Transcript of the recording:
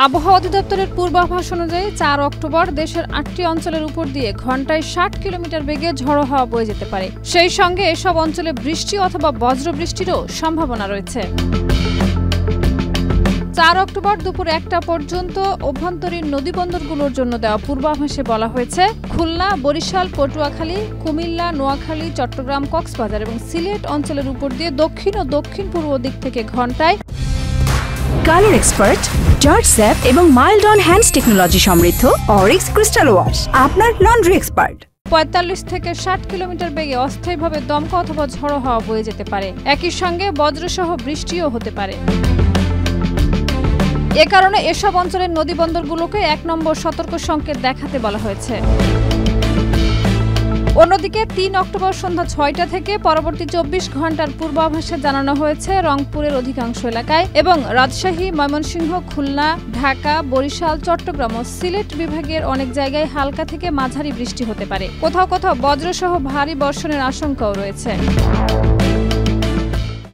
আবহাওয়া অধিদপ্তরের পূর্বাভাস অনুযায়ী ৪ অক্টোবর দেশের ৮টি অঞ্চলের উপর দিয়ে ঘন্টায় ৬০ কিলোমিটার বেগে ঝড়ো হাওয়া বয়ে যেতে পারে। সেই সঙ্গে এসব অঞ্চলে বৃষ্টি অথবা বজ্রবৃষ্টিরও সম্ভাবনা রয়েছে। ৪ অক্টোবর দুপুর ১টা পর্যন্ত অভ্যন্তরীণ নদীবন্দরগুলোর জন্য দেওয়া পূর্বাভাসে বলা হয়েছে, খুলনা, বরিশাল, পটুয়াখালী, কুমিল্লা, নোয়াখালী, চট্টগ্রাম, কক্সবাজার এবং সিলেট অঞ্চলের উপর দিয়ে দক্ষিণ ও দক্ষিণ পূর্ব দিক থেকে ঘন্টায় কালার এক্সপার্ট, জর্জ স্যাপ এবং মাইল্ড অন হ্যান্ডস টেকনোলজি সমৃদ্ধ অরিক্স ক্রিস্টাল ওয়াশ আপনার লন্ড্রি এক্সপার্ট। ৪৫ থেকে ৬০ কিলোমিটার বেগে অস্থায়ীভাবে দমকা অথবা ঝড়ো হাওয়া বয়ে যেতে পারে। একই সঙ্গে বজ্রসহ বৃষ্টিও হতে পারে। এ কারণে এসব অঞ্চলের নদীবন্দরগুলোকে ১ নম্বর সতর্ক সংকেত দেখাতে বলা হয়েছে। অন্যদিকে ৩ অক্টোবর সন্ধ্যা ৬টা থেকে পরবর্তী ২৪ ঘন্টার পূর্বাভাসে জানানো হয়েছে রংপুরের অধিকাংশ এলাকায় এবং রাজশাহী, ময়মনসিংহ, খুলনা, ঢাকা, বরিশাল, চট্টগ্রাম ও সিলেট বিভাগের অনেক জায়গায় হালকা থেকে মাঝারি বৃষ্টি হতে পারে। কোথাও কোথাও বজ্রসহ ভারী বর্ষণের আশঙ্কাও রয়েছে।